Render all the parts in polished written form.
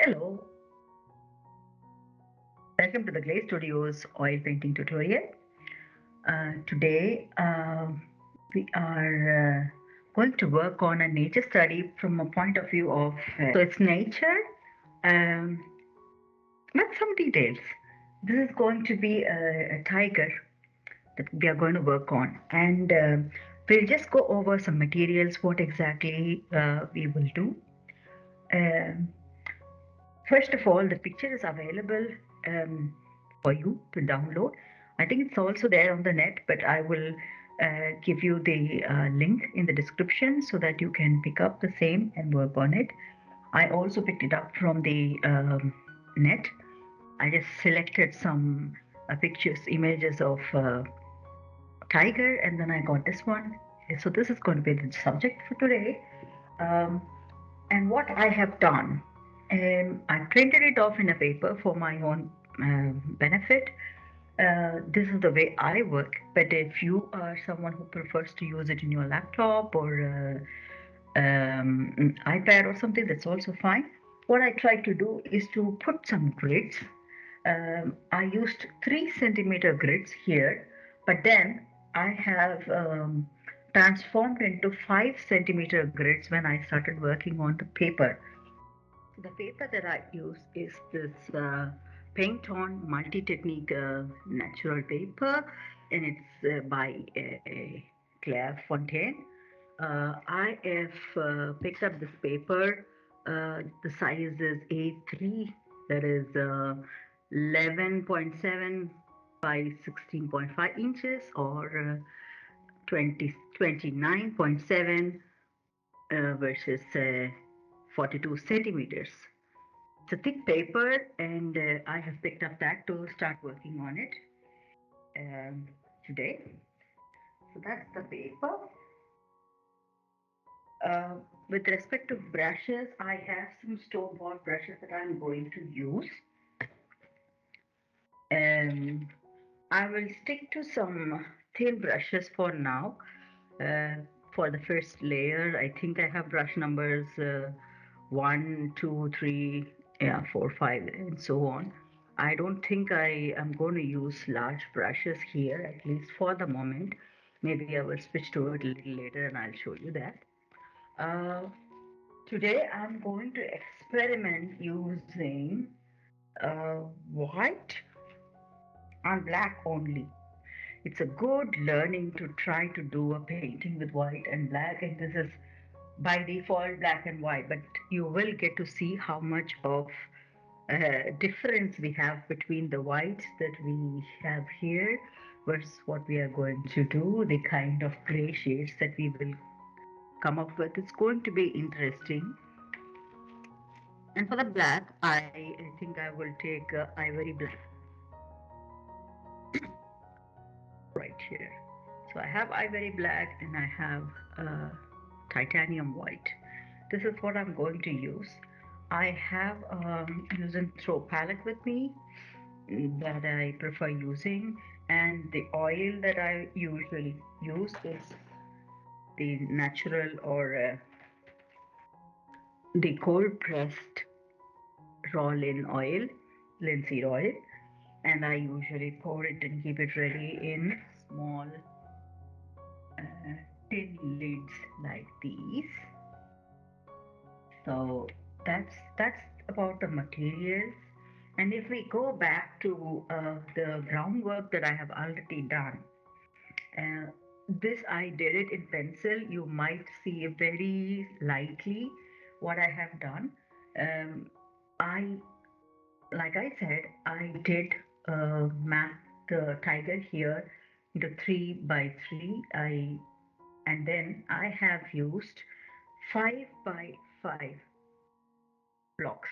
Hello, welcome to the Glaze Studios oil painting tutorial. Today we are going to work on a nature study from a point of view of so it's nature um, with some details. This is going to be a tiger that we are going to work on, and we'll just go over some materials, what exactly we will do. Um, First of all, the picture is available um, for you to download. I think it's also there on the net, but I will give you the link in the description so that you can pick up the same and work on it. I also picked it up from the net. I just selected some pictures, images of tiger, and then I got this one. So this is going to be the subject for today. Um, and what I have done, I printed it off in a paper for my own benefit. This is the way I work, but if you are someone who prefers to use it in your laptop or iPad or something, that's also fine. What I try to do is to put some grids. I used 3 centimeter grids here, but then I have transformed into 5 centimeter grids when I started working on the paper. The paper that I use is this paint on multi technique natural paper, and it's by Claire Fontaine. I have picked up this paper. The size is A3, that is 11.7 by 16.5 inches, or 29.7 versus 42 centimeters. It's a thick paper, and I have picked up that to start working on it um, today. So that's the paper. Uh, with respect to brushes, I have some store-bought brushes that I'm going to use. Um, I will stick to some thin brushes for now. Uh, for the first layer, I think I have brush numbers 1, 2, 3, yeah, 4, 5, and so on. I don't think I am going to use large brushes here, at least for the moment. Maybe I will switch to it a little later and I'll show you that. Uh, Today I'm going to experiment using white and black only. It's a good learning to try to do a painting with white and black, and this is by default black and white, but you will get to see how much of difference we have between the whites that we have here versus what we are going to do, the kind of gray shades that we will come up with. It's going to be interesting. And for the black, I think I will take ivory black right here. So I have ivory black and I have uh, titanium white. This is what I'm going to use. I have use and throw palette with me that I prefer using, and the oil that I usually use is the natural or the cold pressed raw oil, linseed oil, and I usually pour it and keep it ready in small uh, tin lids like these. So that's about the materials. And if we go back to the groundwork that I have already done, uh, this I did it in pencil. You might see very lightly what I have done. Um, I, like I said, I did map the tiger here into 3 by 3. And then I have used 5 by 5 blocks.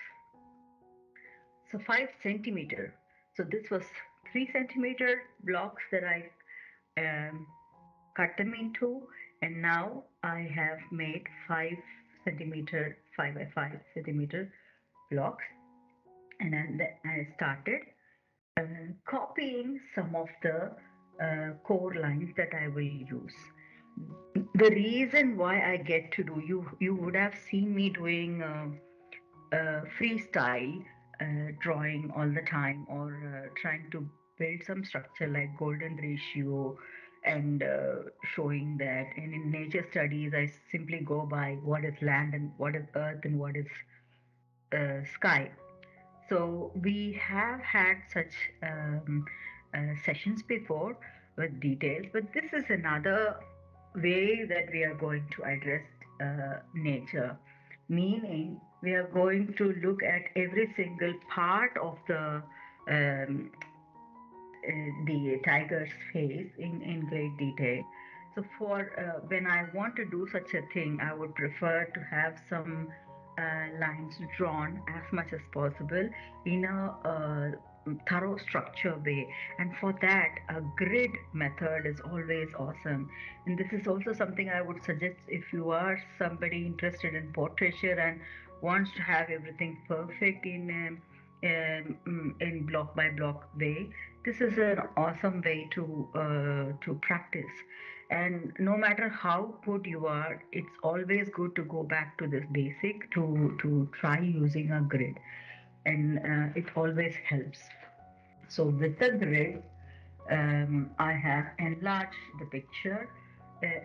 So 5 centimeter. So this was 3 centimeter blocks that I um, cut them into, and now I have made 5 centimeter, 5 by 5 centimeter blocks, and then I started copying some of the core lines that I will use. The reason why I get to do, you would have seen me doing freestyle drawing all the time, or trying to build some structure like golden ratio, and showing that. And in nature studies, I simply go by what is land and what is earth and what is sky. So we have had such sessions before with details, but this is another way that we are going to address nature, meaning we are going to look at every single part of the tiger's face in great detail. So, for when I want to do such a thing, I would prefer to have some lines drawn as much as possible in a thorough structure way. And for that, a grid method is always awesome. And this is also something I would suggest if you are somebody interested in portraiture and wants to have everything perfect in block by block way. This is an awesome way to practice. And no matter how good you are, it's always good to go back to this basic to try using a grid, and it always helps. So with the grid, I have enlarged the picture,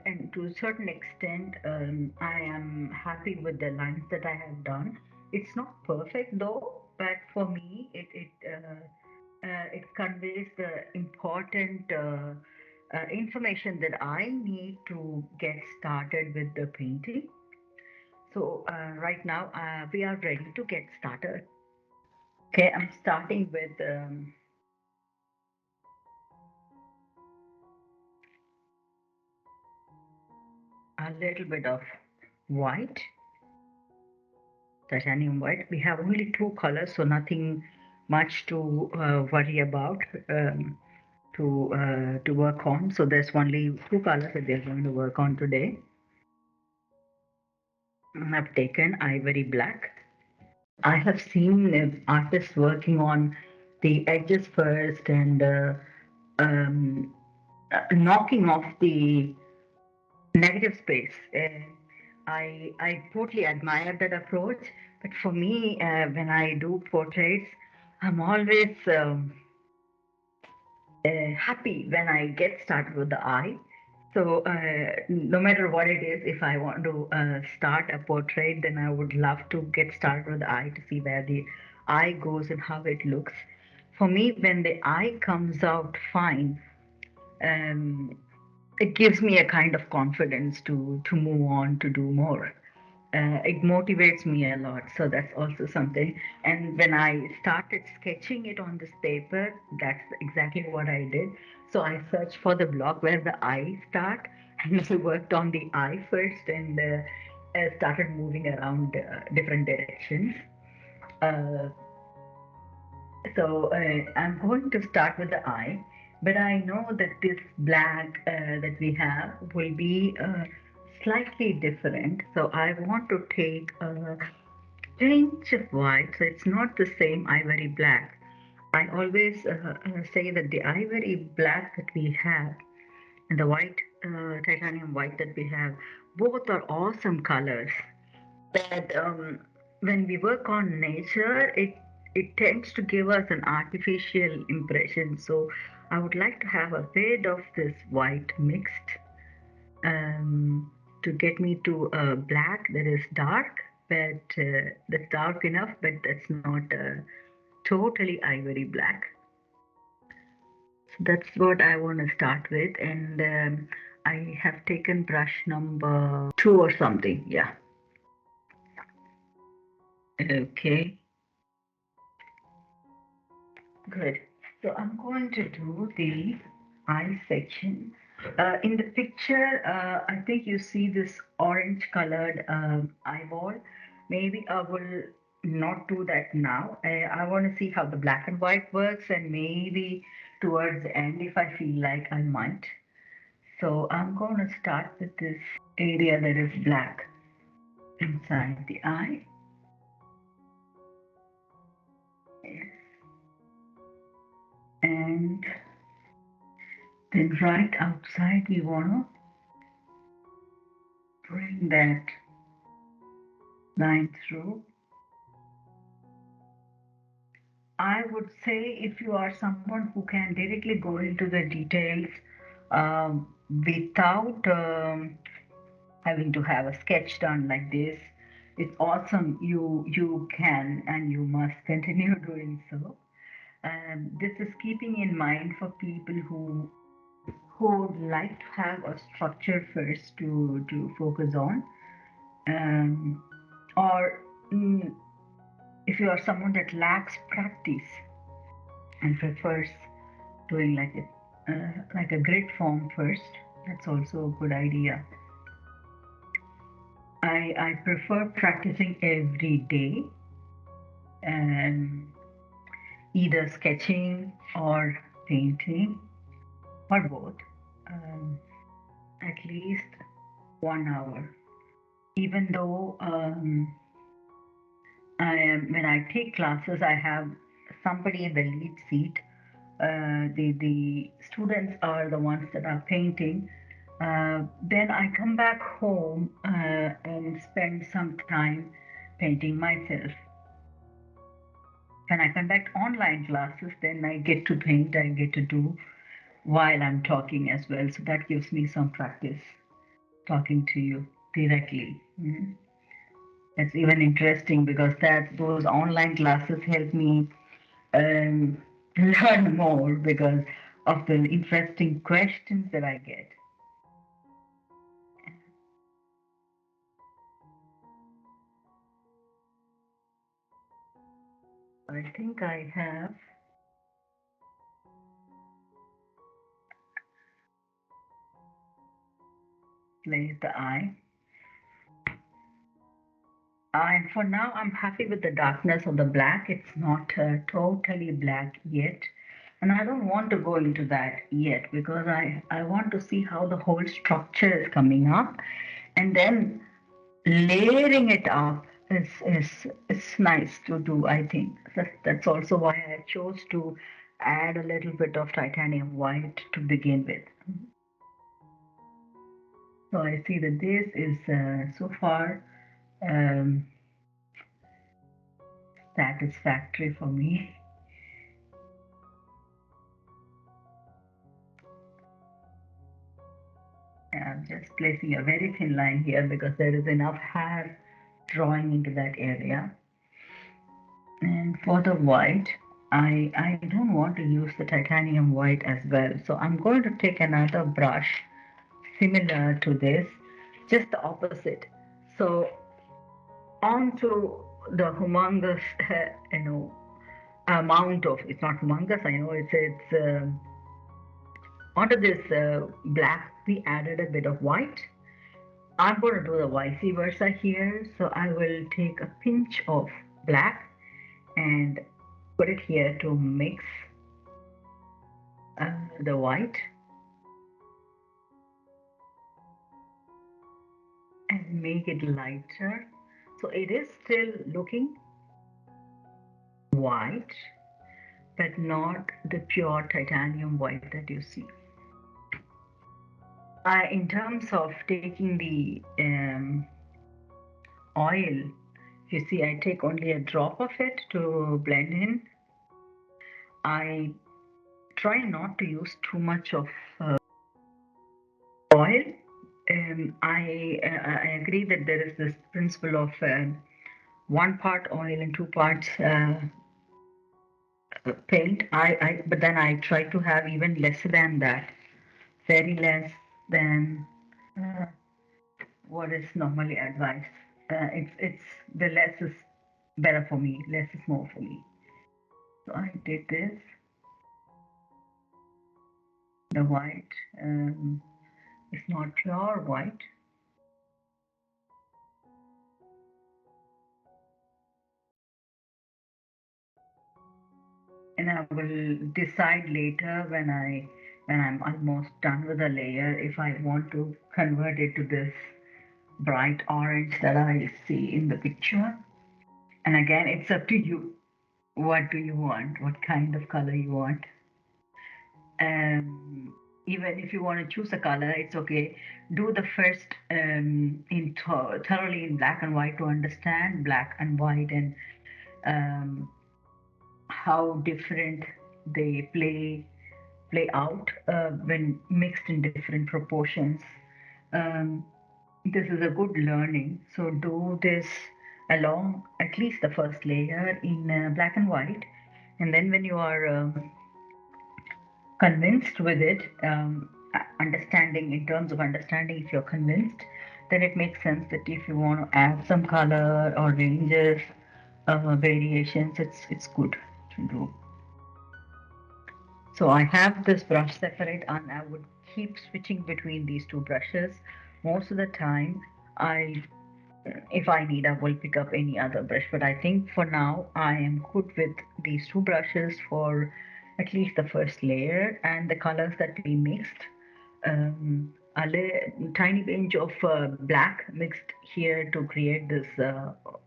and to a certain extent, I am happy with the lines that I have done. It's not perfect though, but for me, it conveys the important information that I need to get started with the painting. So right now, we are ready to get started. Okay, I'm starting with a little bit of white, titanium white. We have only two colors, so nothing much to worry about, to work on. So there's only two colors that we're going to work on today. I've taken ivory black. I have seen artists working on the edges first, and um, knocking off the negative space. I totally admire that approach. But for me, when I do portraits, I'm always happy when I get started with the eye. So no matter what it is, if I want to start a portrait, then I would love to get started with the eye to see where the eye goes and how it looks. For me, when the eye comes out fine, um, it gives me a kind of confidence to move on to do more. It motivates me a lot, so that's also something. And when I started sketching it on this paper, that's exactly what I did. So I searched for the block where the eye start, and I worked on the eye first, and started moving around different directions. uh, so I'm going to start with the eye, but I know that this black that we have will be slightly different. So I want to take a pinch of white, so it's not the same ivory black. I always say that the ivory black that we have and the white, titanium white that we have, both are awesome colors. But when we work on nature, it tends to give us an artificial impression. So I would like to have a bit of this white mixed, to get me to a black that is dark, but that's dark enough, but that's not totally ivory black. So that's what I want to start with, and I have taken brush number two or something. Yeah. Okay. Good. So I'm going to do the eye section. In the picture, I think you see this orange colored eyeball. Maybe I will not do that now. I want to see how the black and white works, and maybe towards the end, if I feel like I might. So I'm going to start with this area that is black inside the eye. Yes. And then right outside, we want to bring that line through. I would say if you are someone who can directly go into the details without having to have a sketch done like this, it's awesome. You can and you must continue doing so. This is keeping in mind for people who would like to have a structure first to focus on, or mm, if you are someone that lacks practice and prefers doing like a grid form first, that's also a good idea. I prefer practicing every day, and either sketching or painting or both, um, at least 1 hour. Even though when I take classes, I have somebody in the lead seat. The students are the ones that are painting. Then I come back home and spend some time painting myself. When I conduct online classes, then I get to paint, I get to do while I'm talking as well. So that gives me some practice talking to you directly. That's even interesting because that those online classes help me um, learn more because of the interesting questions that I get. I think I have placed the eye. And for now, I'm happy with the darkness of the black. It's not totally black yet. And I don't want to go into that yet because I want to see how the whole structure is coming up. And then layering it up is nice to do, I think. That's also why I chose to add a little bit of titanium white to begin with. So I see that this is so far um, satisfactory for me. I'm just placing a very thin line here because there is enough hair drawing into that area. And for the white, I don't want to use the titanium white as well. So I'm going to take another brush similar to this, just the opposite. So onto the humongous, amount of, it's not humongous, I know it's onto this black, we added a bit of white. I'm going to do the vice versa here. So I will take a pinch of black and put it here to mix the white and make it lighter. So it is still looking white, but not the pure titanium white that you see. In terms of taking the oil, you see, I take only a drop of it to blend in. I try not to use too much of oil. I agree that there is this principle of one part oil and two parts paint. But then I try to have even less than that, very less than uh, what is normally advised. It's the less is better for me. Less is more for me. So I did this. The white is not pure white, and I will decide later when I'm almost done with the layer if I want to convert it to this bright orange that I see in the picture. And again, it's up to you. What do you want? What kind of color you want? Um, Even if you want to choose a color, it's okay. Do the first thoroughly in black and white to understand black and white and um, how different they play out when mixed in different proportions. Um, this is a good learning. So do this along at least the first layer in black and white, and then when you are convinced with it, understanding in terms of understanding, if you're convinced, then it makes sense that if you want to add some color or ranges, variations, it's good to do. So I have this brush separate, and I would keep switching between these two brushes. Most of the time, I if I need, I will pick up any other brush. But I think for now, I am good with these two brushes for at least the first layer, and the colors that we mixed. Tiny pinch of black mixed here to create this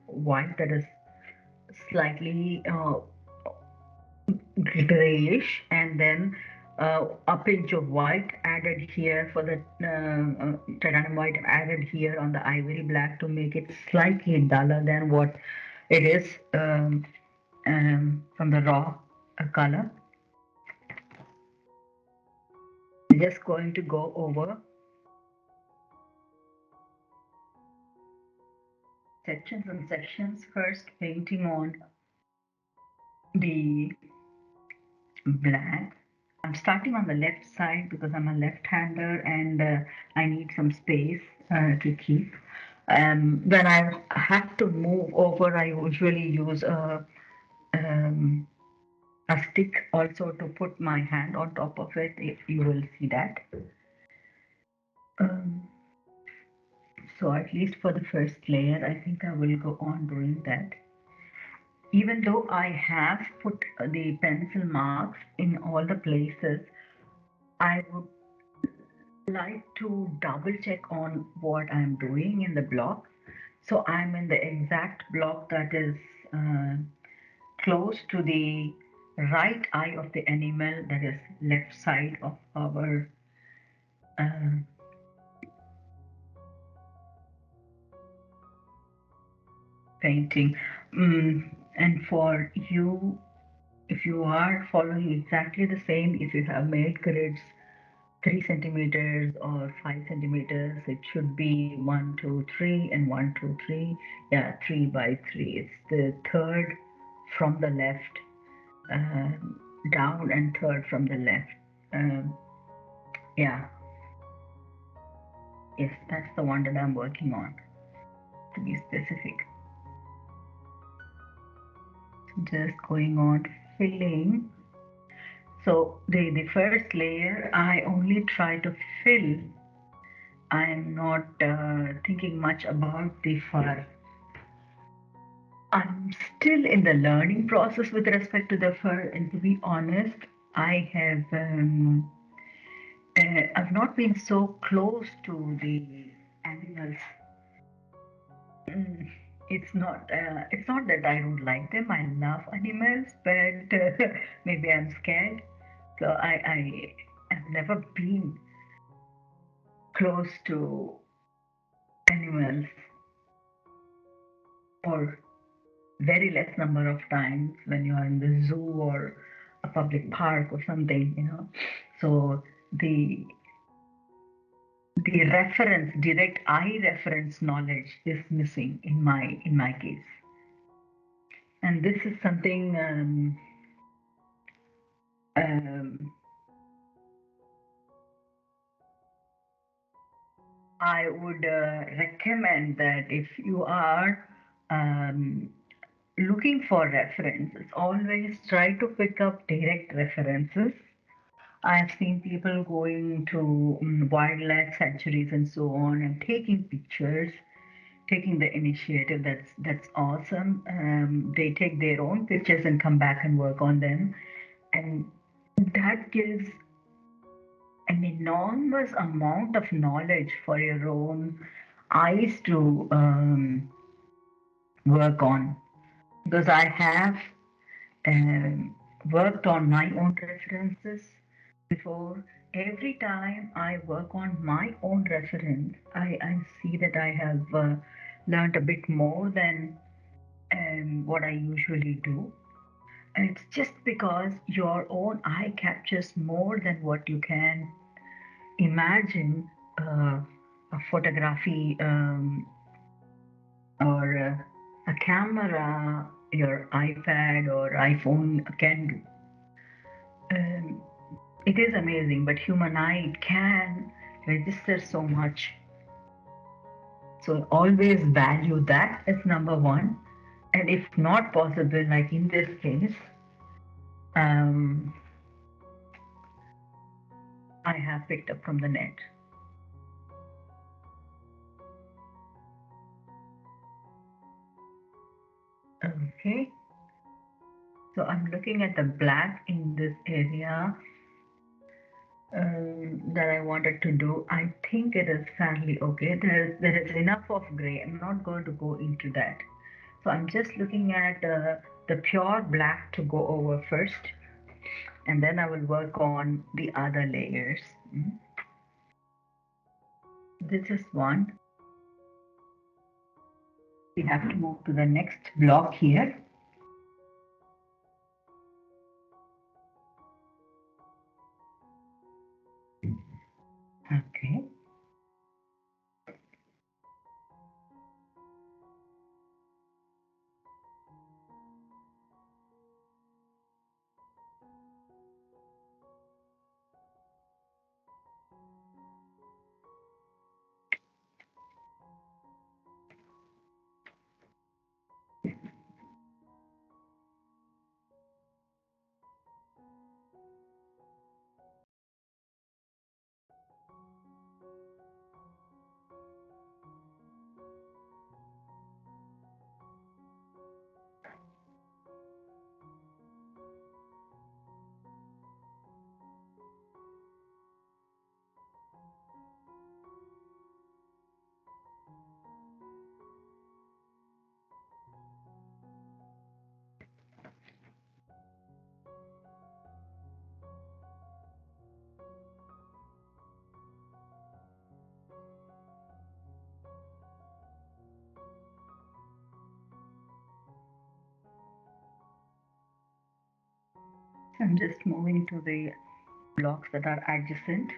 white that is slightly grayish, and then a pinch of white added here for the titanium white added here on the ivory black to make it slightly duller than what it is from the raw color. I'm just going to go over sections and sections, first painting on the black. I'm starting on the left side because I'm a left-hander, and I need some space to keep. When I have to move over, I usually use um, a stick also to put my hand on top of it. If you will see that. Um, so at least for the first layer, I think I will go on doing that. Even though I have put the pencil marks in all the places, I would like to double check on what I'm doing in the block. So I'm in the exact block that is uh, close to the right eye of the animal, that is left side of our uh, painting. And for you, if you are following exactly the same, if you have made grids 3 centimeters or 5 centimeters, it should be 1, 2, 3, and 1, 2, 3. Yeah, 3 by 3. It's the third from the left down, and third from the left. Um, yeah, yes, that's the one that I'm working on, to be specific. Just going on filling. So the first layer, I only try to fill. I'm not thinking much about the fur. I'm still in the learning process with respect to the fur, and to be honest, I have I've not been so close to the animals. Mm, it's not that I don't like them. I love animals, but maybe I'm scared. So I have never been close to animals, or very less number of times when you are in the zoo or a public park or something. So the the reference, direct eye reference knowledge is missing in my case, and this is something um, I would recommend that if you are um, looking for references, always try to pick up direct references. I've seen people going to wildlife sanctuaries and so on and taking pictures, taking the initiative. That's awesome. They take their own pictures and come back and work on them, and that gives an enormous amount of knowledge for your own eyes to work on. Because I have um, worked on my own references before. Every time I work on my own reference, I see that I have learned a bit more than what I usually do. It's just because your own eye captures more than what you can imagine a photography or a camera, your iPad or iPhone can do. It is amazing, but human eye it can register so much. So always value that as number one. And if not possible, like in this case, um, I have picked up from the net. Okay, so I'm looking at the black in this area that I wanted to do. I think it is fairly okay. There is enough of gray. I'm not going to go into that. So I'm just looking at the pure black to go over first, and then I will work on the other layers. Mm. This is one. We have to move to the next block here. Okay. I'm just moving to the blocks that are adjacent.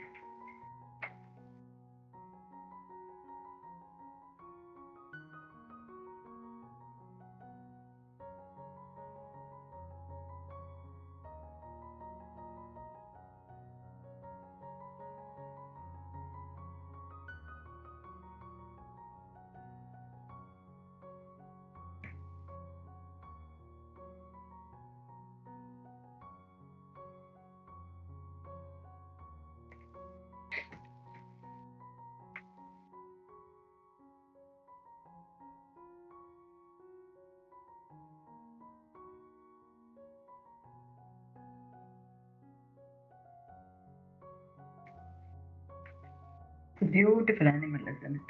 It's a beautiful animal, isn't it?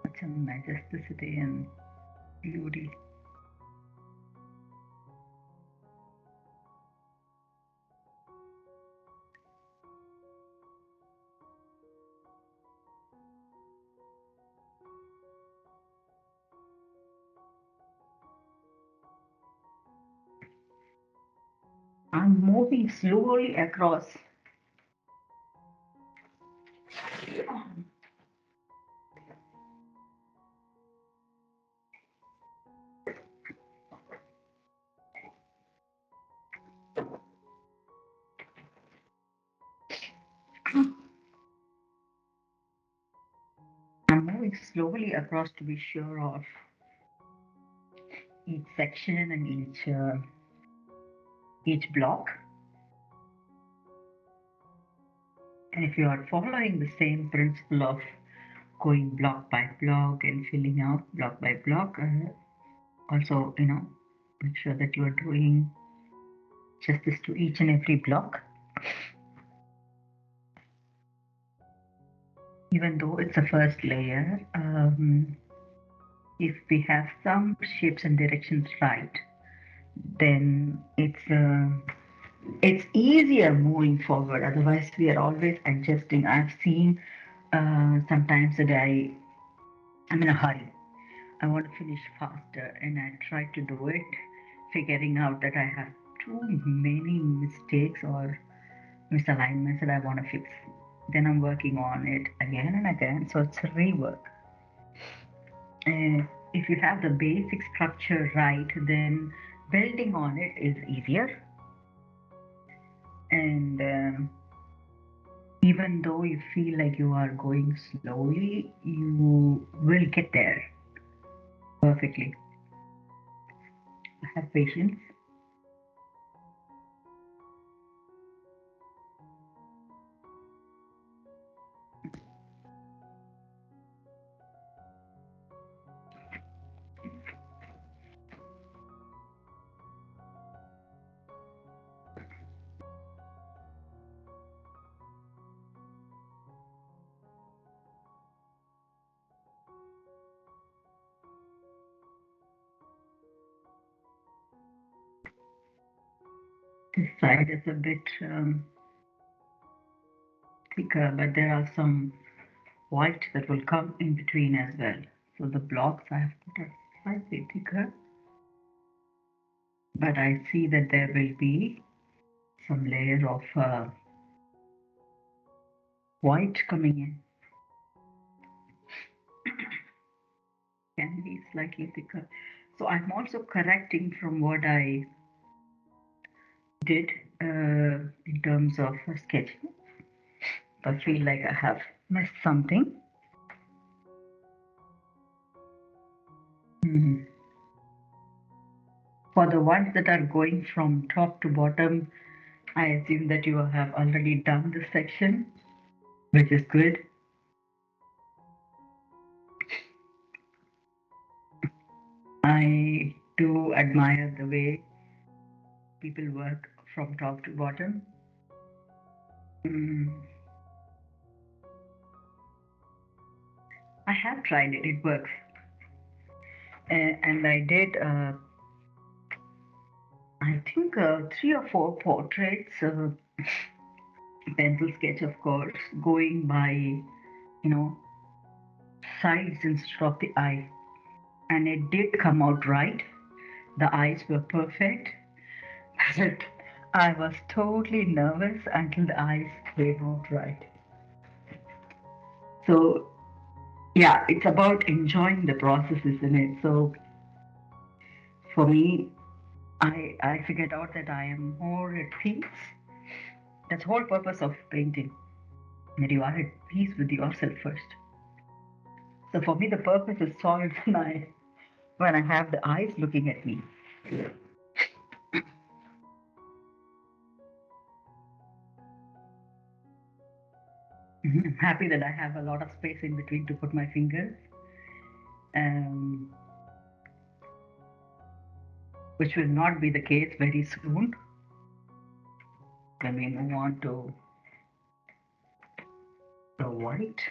Such a majesticity and beauty. I'm moving slowly across. I'm moving slowly across to be sure of each section and each block. And if you are following the same principle of going block by block and filling out block by block, also, make sure that you are doing justice to each and every block, even though it's a first layer. If we have some shapes and directions right, then it's easier moving forward. Otherwise, we are always adjusting. I've seen sometimes that I'm in a hurry. I want to finish faster, and I try to do it figuring out that I have too many mistakes or misalignments that I want to fix. Then I'm working on it again and again. So it's a rework. If you have the basic structure right, then building on it is easier. And even though you feel like you are going slowly, you will get there perfectly. Have patience. This side is a bit thicker, but there are some white that will come in between as well. So the blocks I have put are slightly thicker, but I see that there will be some layer of white coming in. Can be slightly thicker. So I'm also correcting from what I did in terms of sketching. I feel like I have missed something. Mhm. For the ones that are going from top to bottom, I assume that you have already done this section, which is good. I do admire the way people work from top to bottom. Mm, I have tried it, it works. And I did, I think, 3 or 4 portraits, pencil sketch, of course, going by, sides instead of the eye. And it did come out right. The eyes were perfect. But I was totally nervous until the eyes came out right. So, yeah, it's about enjoying the process, isn't it? So, for me, I figured out that I am more at peace. That's the whole purpose of painting, that you are at peace with yourself first. So for me, the purpose is solved when I have the eyes looking at me. I'm happy that I have a lot of space in between to put my fingers, um, which will not be the case very soon when we move on to the white.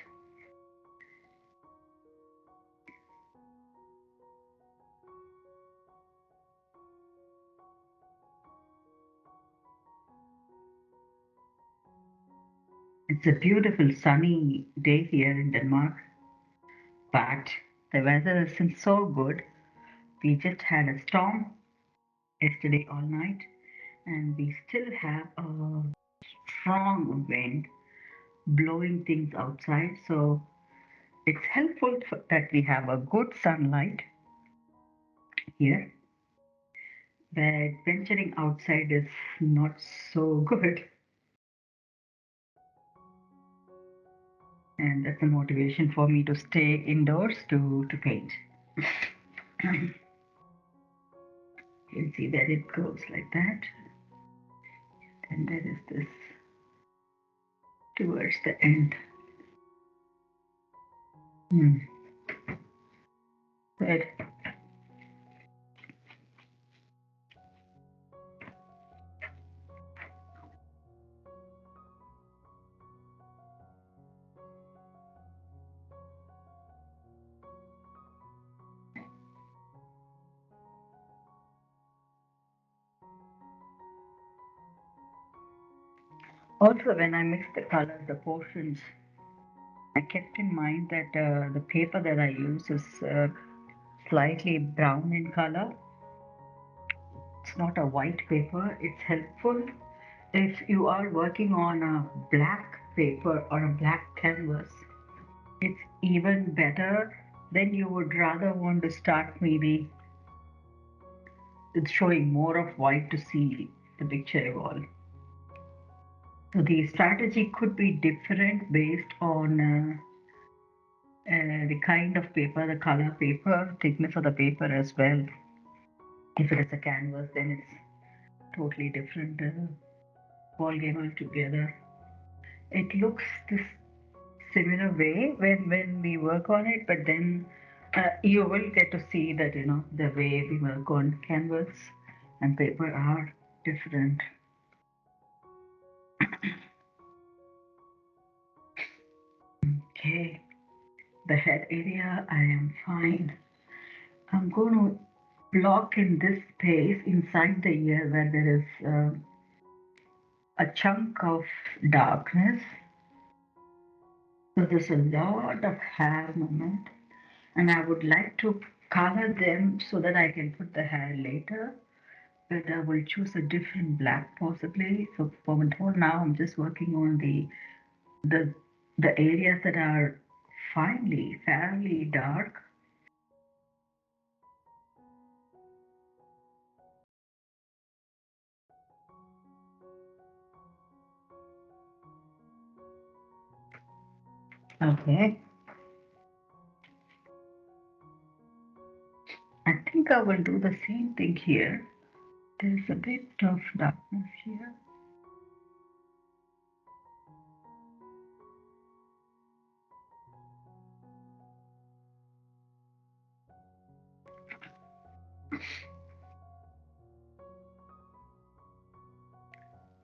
It's a beautiful sunny day here in Denmark, but the weather isn't so good. We just had a storm yesterday all night, and we still have a strong wind blowing things outside. So it's helpful that we have a good sunlight here, but venturing outside is not so good. And that's a motivation for me to stay indoors to paint. You can see that it goes like that, and there is this towards the end. Hmm. Good. Also, when I mix the colors, the portions, I kept in mind that the paper that I use is slightly brown in color. It's not a white paper. It's helpful if you are working on a black paper or a black canvas. It's even better. Then you would rather want to start maybe with showing more of white to see the picture evolve. So the strategy could be different based on the kind of paper, the color paper, thickness of the paper as well. If it is a canvas, then it's totally different ball game altogether. It looks this similar way when we work on it, but then you will get to see that the way we work on canvas and paper are different. Okay, the head area I am fine. I'm going to block in this space inside the ear where there is a chunk of darkness. So there's a lot of hair movement, and I would like to color them so that I can put the hair later. But I will choose a different black possibly. So for now, I'm just working on the the areas that are fairly dark. Okay, I think I will do the same thing here. There's a bit of darkness here.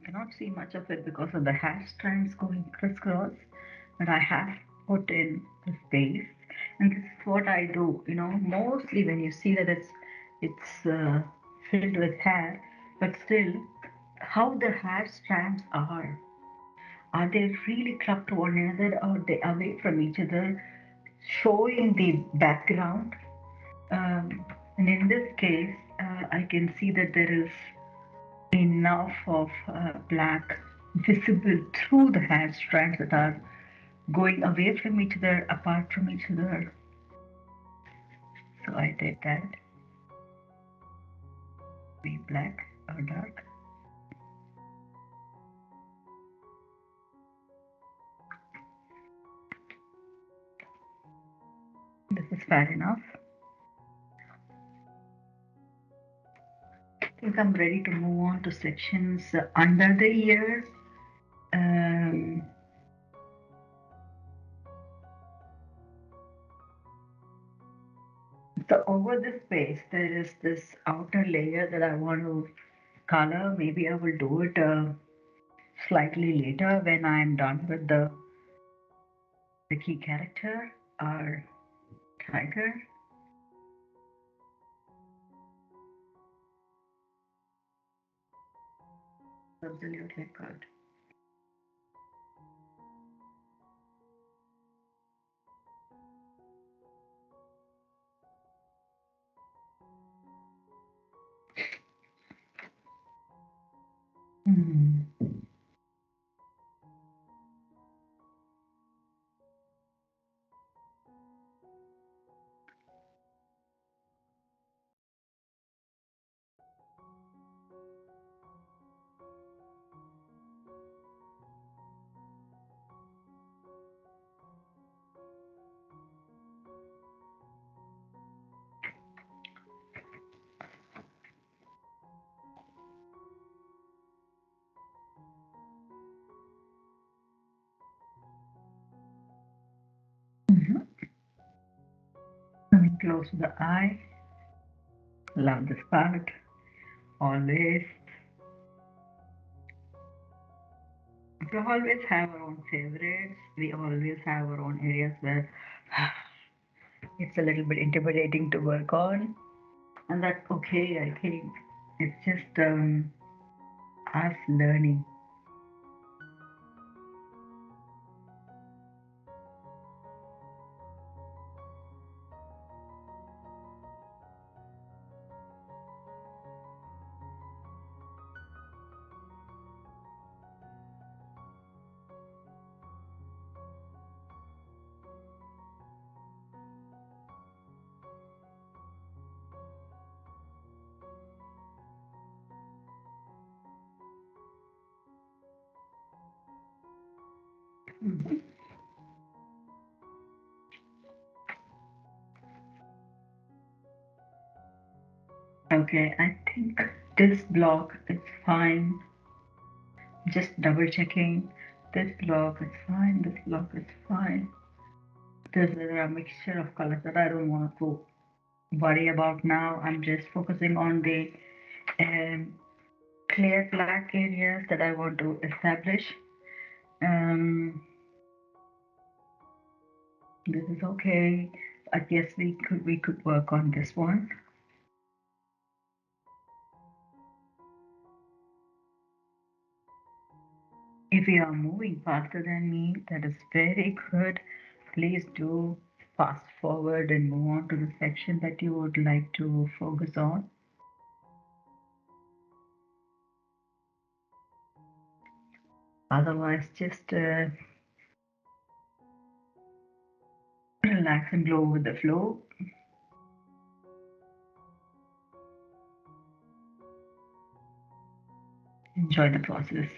Cannot see much of it because of the hair strands going crisscross, but I have put in the space, and this is what I do. Mostly when you see that it's filled with hair, but still, how the hair strands are they really clubbed to one another, or are they away from each other, showing the background? And in this case, I can see that there is enough of black visible through the hair strands that are going away from each other, apart from each other. So I did that. Be black or dark. This is fair enough. I think I'm ready to move on to sections under the ear. Um, so over this space, there is this outer layer that I want to color. Maybe I will do it slightly later when I'm done with the key character or tiger. Absolutely good. Hmm. Mhm. Coming close to the eye. Love this part. Always. We always have our own favorites. We always have our own areas where it's a little bit intimidating to work on. And that's okay, I think. It's just us learning. Mhm. Okay, I think this block is fine. Just double checking. This block is fine. This block is fine. There's a mixture of colors that I don't want to worry about now. I'm just focusing on the um, clear black areas that I want to establish. Um, this is okay. I guess we could work on this one. If you are moving faster than me, that is very good. Please do fast forward and move on to the section that you would like to focus on. Otherwise, just relax and go with the flow. Enjoy the process.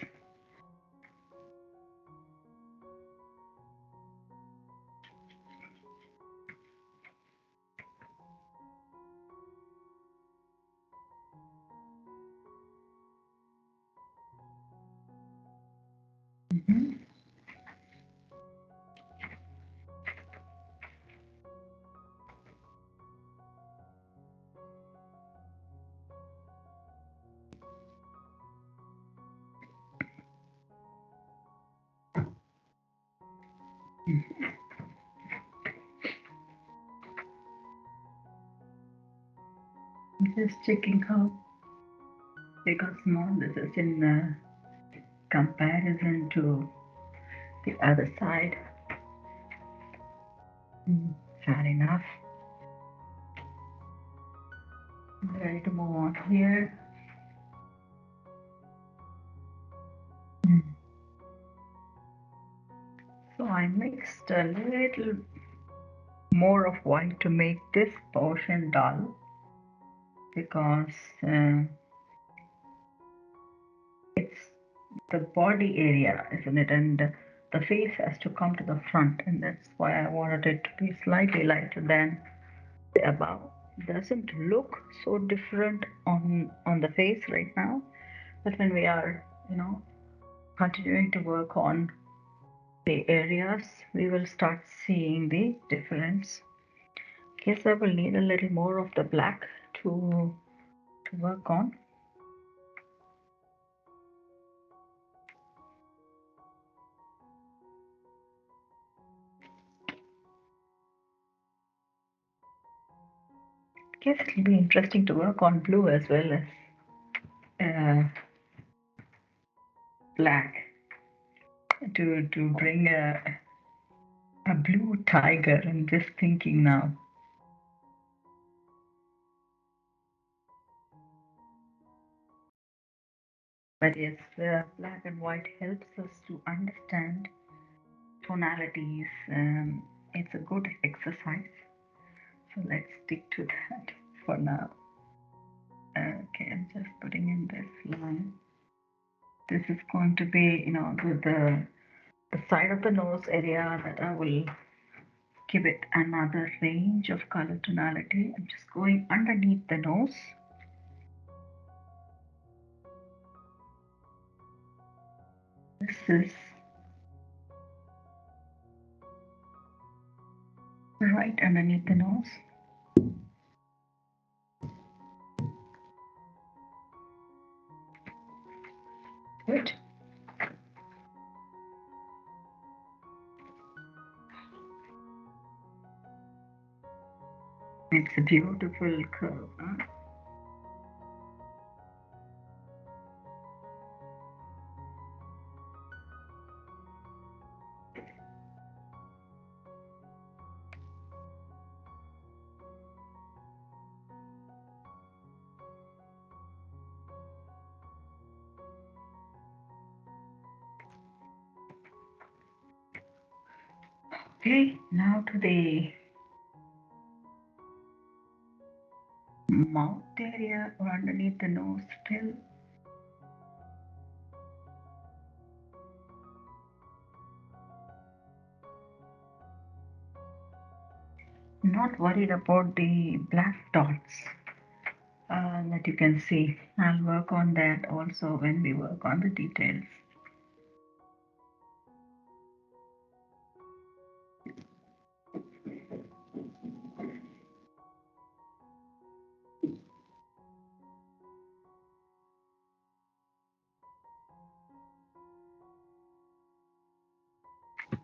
Mhm. Just checking how big or small this is in comparison to the other side. Mm, fair enough. Ready to move on here. Mm. So I mixed a little more of white to make this portion dull because it's the body area, isn't it? And the face has to come to the front, and that's why I wanted it to be slightly lighter than the above. Doesn't look so different on the face right now, but when we are, continuing to work on the areas, we will start seeing the difference. Guess I will need a little more of the black to work on. Guess it'll be interesting to work on blue as well as uh, black to bring a blue tiger. I'm just thinking now. But yes, black and white helps us to understand tonalities. It's a good exercise. So let's stick to that for now. Okay, I'm just putting in this line. This is going to be, the side of the nose area that I will give it another range of color tonality. I'm just going underneath the nose. This is right underneath the nose. Good. It's a beautiful curve. Huh? Okay, now to the mouth area or underneath the nose still. not worried about the black dots that you can see. I'll work on that also when we work on the details.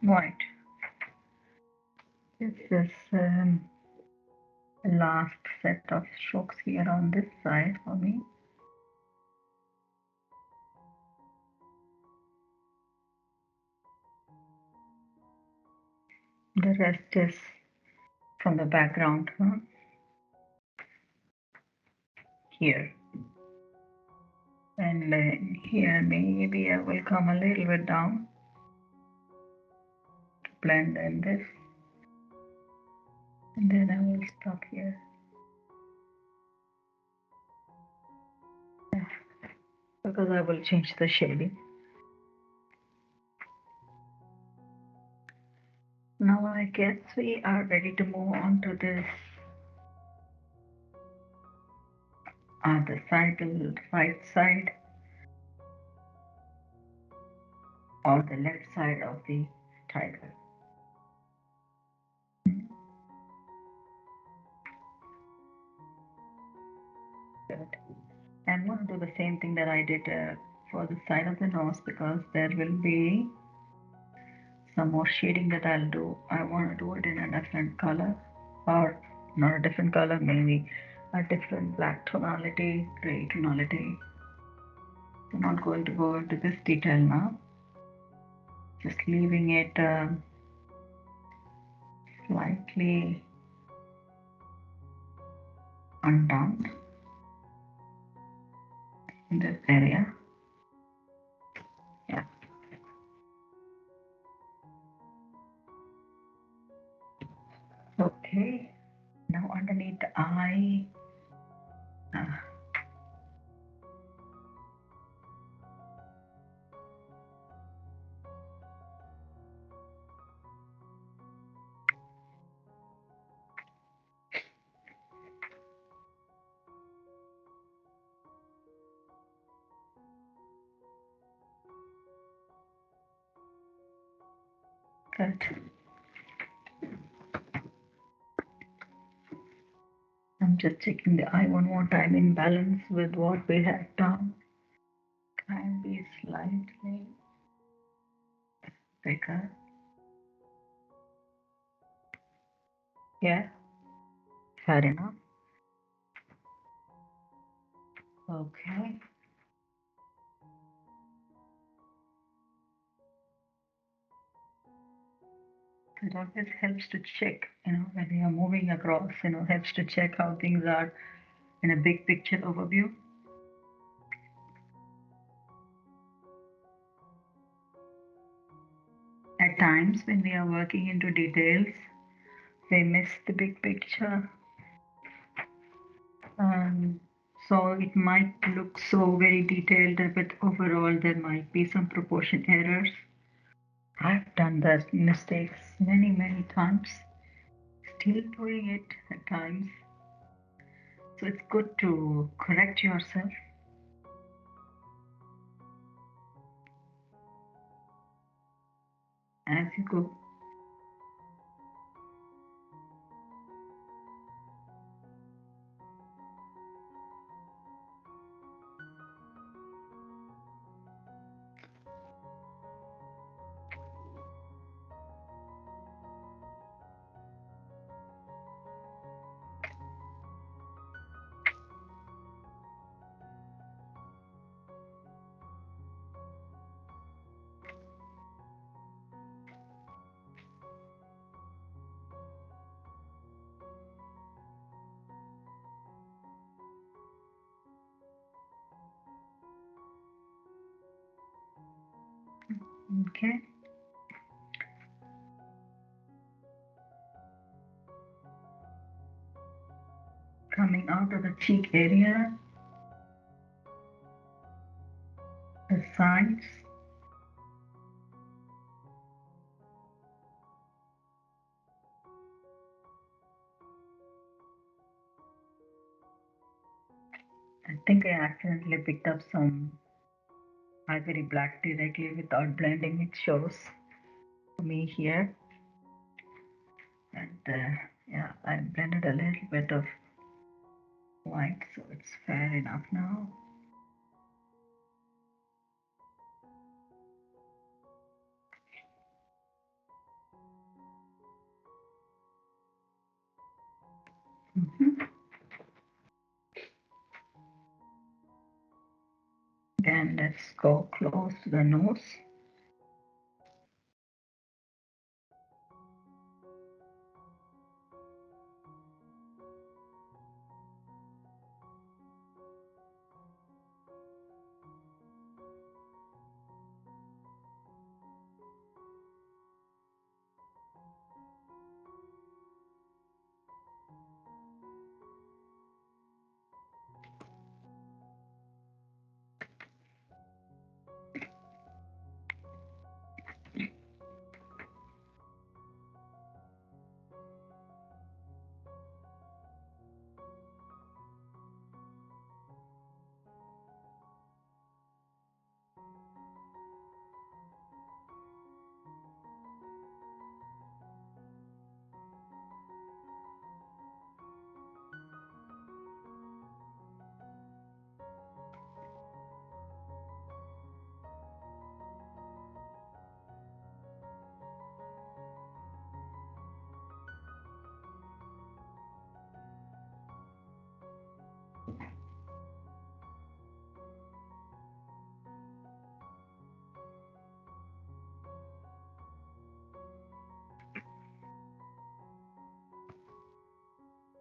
Right. This is the last set of strokes here on this side for me. The rest is from the background here. And here maybe I will come a little bit down to blend in this. And then I will stop here. Because I will change the shading. Now I guess we are ready to move on to this other side, the right side or the left side of the tiger. Good. I'm going to do the same thing that I did for the side of the nose because there will be some more shading that I'll do. I want to do it in a different color, or not a different color, maybe a different black tonality, gray tonality. I'm not going to go into this detail now, just leaving it slightly undone in this area. Yeah. Okay. Now underneath the eye. Uh, good. I'm just checking the eye one more time in balance with what we had done. Can be slightly bigger. Yeah, fair enough. Okay. It always helps to check, when you're moving across, helps to check how things are in a big picture overview. At times when we are working into details, we miss the big picture. So it might look so very detailed, but overall there might be some proportion errors. I've done that mistakes many, many times, still doing it at times. So it's good to correct yourself as you go. Okay. Coming out of the cheek area, the sides, I think I accidentally picked up some ivory black directly without blending. It shows for me here. And yeah, I blended a little bit of white, so it's fair enough now. Mhm. Then let's go close to the nose.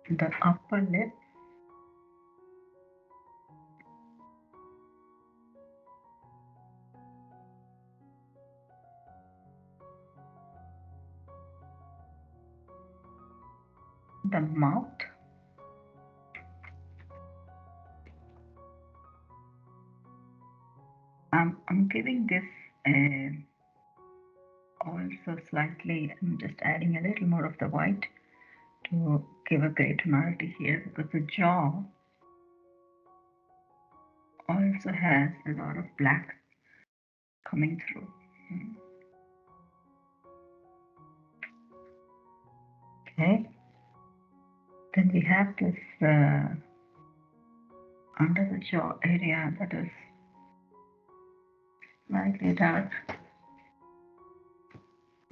The upper lip, the mouth, I'm giving this also slightly, I'm just adding a little more of the white to give a great tonality here because the jaw also has a lot of black coming through. Okay, then we have this under the jaw area that is slightly dark.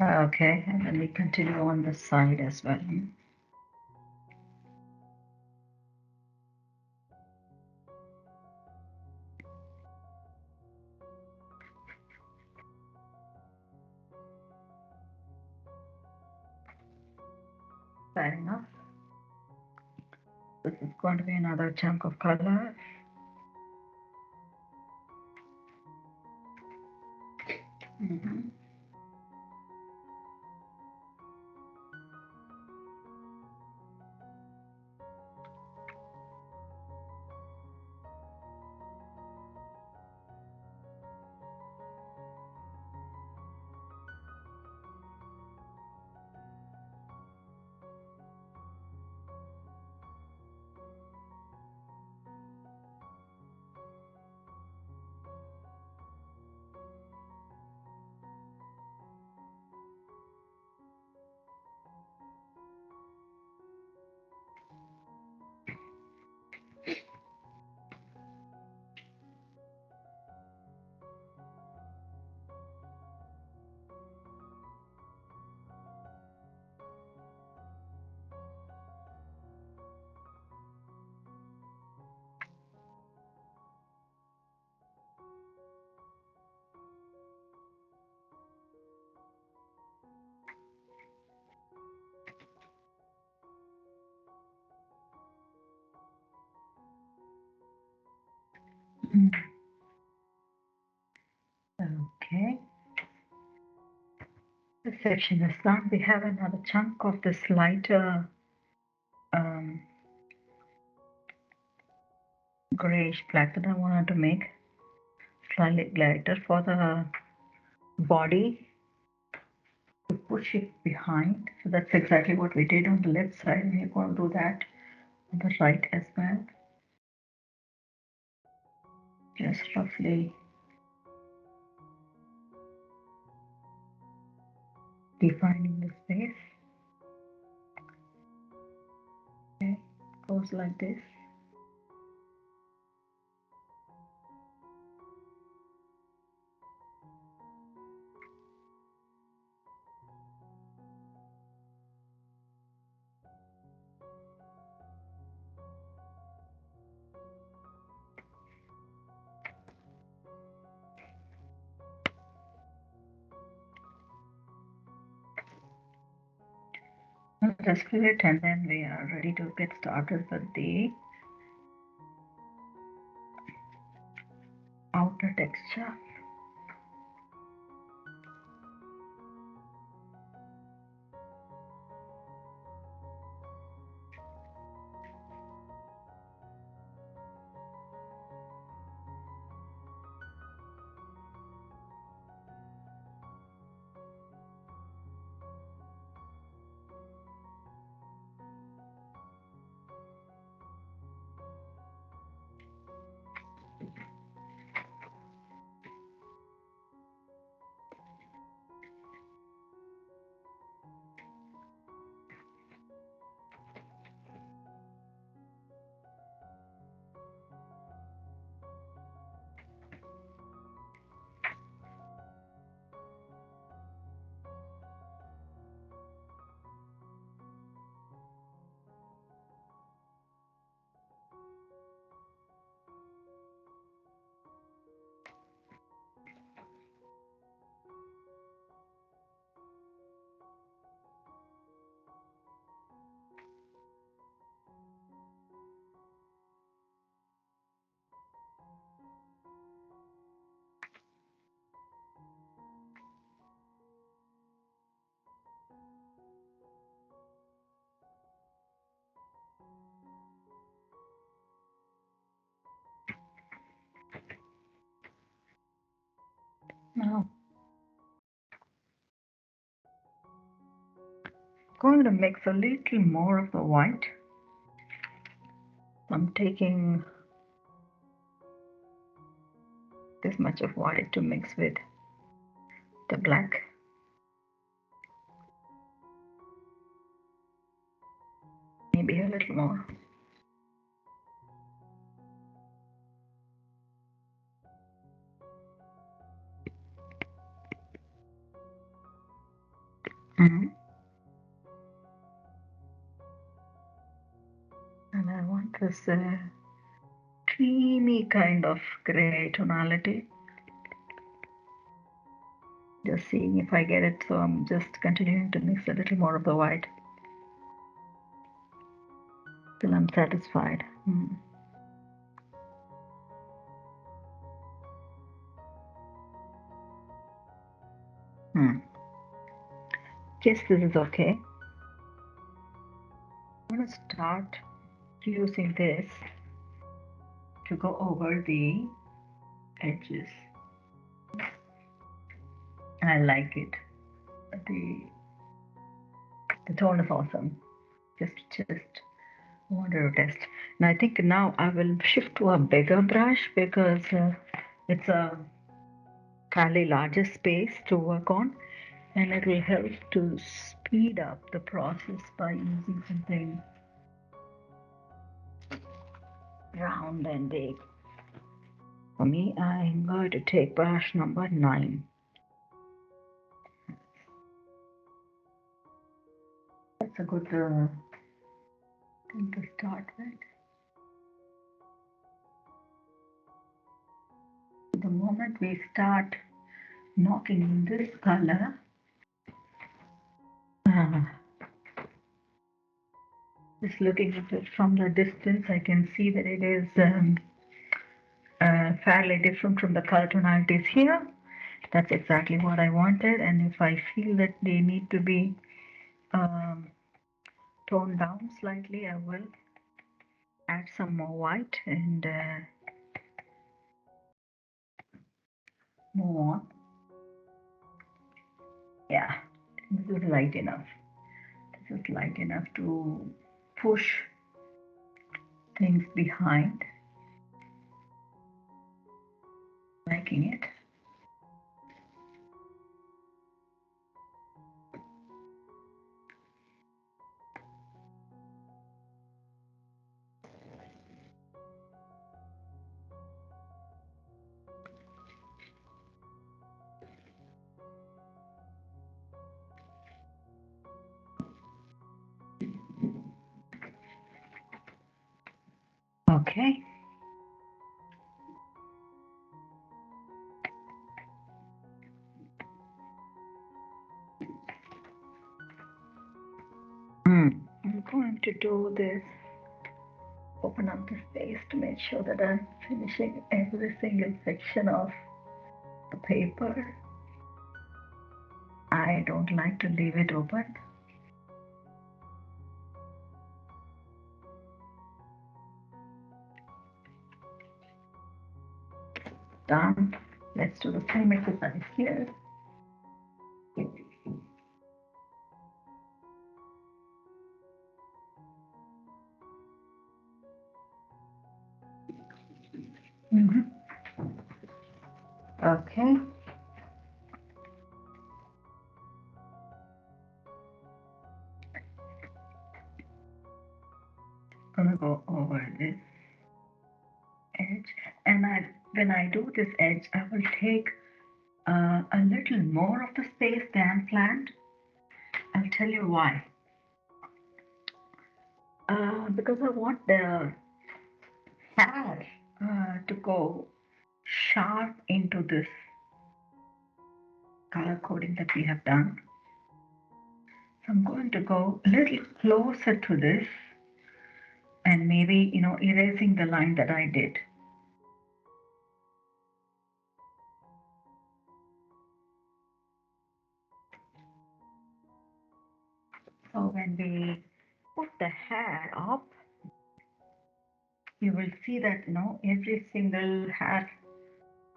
Okay, and then we continue on the side as well. Fair enough. This is going to be another chunk of color. Mhm. Mm. Okay, this section is done. We have another chunk of this lighter um, grayish black that I wanted to make slightly lighter for the body to push it behind. So that's exactly what we did on the left side. We're going to do that on the right as well. just roughly defining the space. Okay, goes like this. Just fill it, and then we are ready to get started with the outer texture. Now, going to mix a little more of the white. I'm taking this much of white to mix with the black. Maybe a little more. Mm-hmm. And I want this creamy kind of gray tonality. Just seeing if I get it, so I'm just continuing to mix a little more of the white till I'm satisfied. Guess this is okay. I'm going to start using this to go over the edges. I like it. The tone is awesome. Just wanted to test. And I think now I will shift to a bigger brush because it's a fairly larger space to work on, and it will help to speed up the process by using something round and big. For me, I'm going to take brush number 9. That's a good thing to start with. The moment we start knocking in this color, just looking at it from the distance, I can see that it is fairly different from the color tonalities here. That's exactly what I wanted, and if I feel that they need to be um, toned down slightly, I will add some more white and move on. Yeah, this is light enough. This is light enough to push things behind. making it. Okay. I'm going to do this, open up the space to make sure that I'm finishing every single section of the paper. I don't like to leave it open. Done. Let's do the same exercise here. Okay. Gonna go over this edge, and when I do this edge, I will take a little more of the space than planned. I'll tell you why. Because I want the hair to go sharp into this color coding that we have done. So I'm going to go a little closer to this and maybe, erasing the line that I did. So when we put the hair up, you will see that, every single hair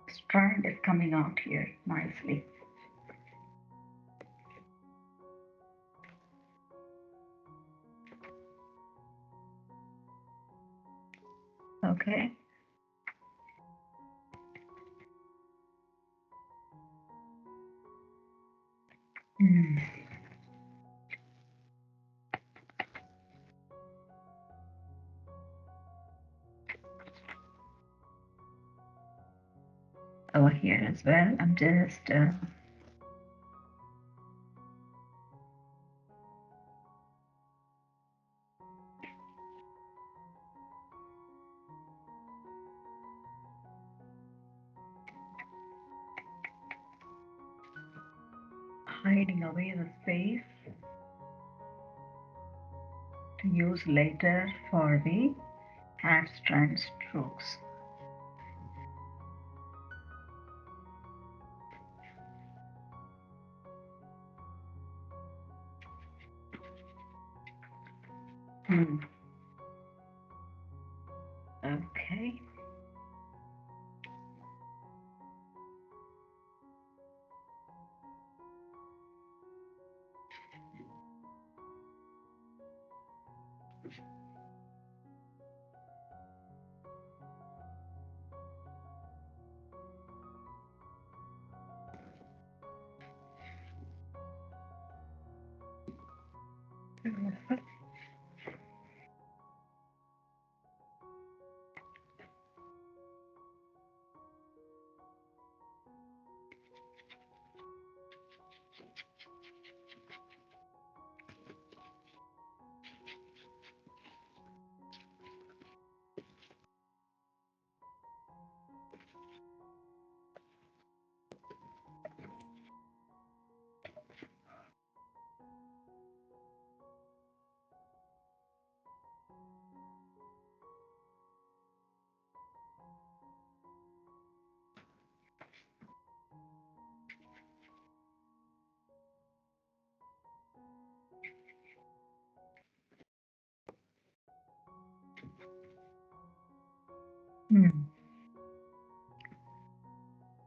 strand is coming out here nicely. Okay. Mm. Over here as well, I'm just hiding away the space to use later for the hair strand strokes. Okay.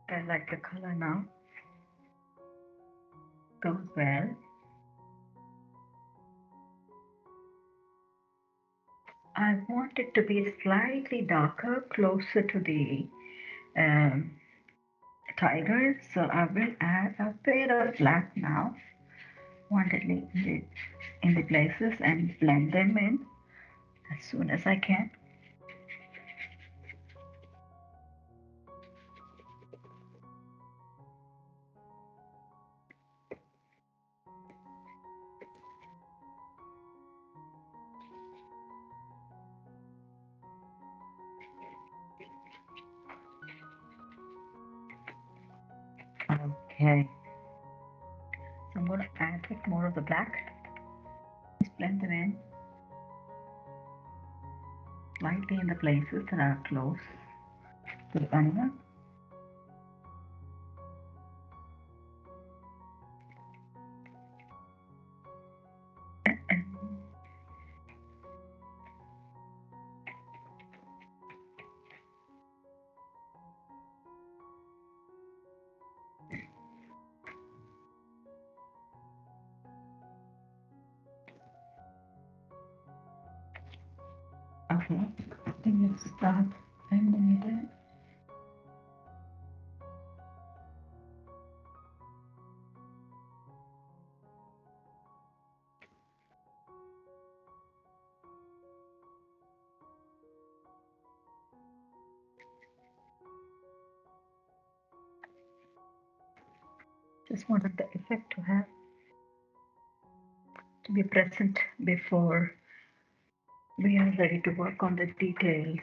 I like the color now. Goes well. I want it to be slightly darker, closer to the um, tiger, so I will add a bit of black now, wanted in the places and blend them in as soon as I can. Okay, so I'm going to add a bit more of the black. Just blend them in slightly in the places that are close to the onion. Okay, then you start blending it in. Just wanted the effect to be present before we are ready to work on the details.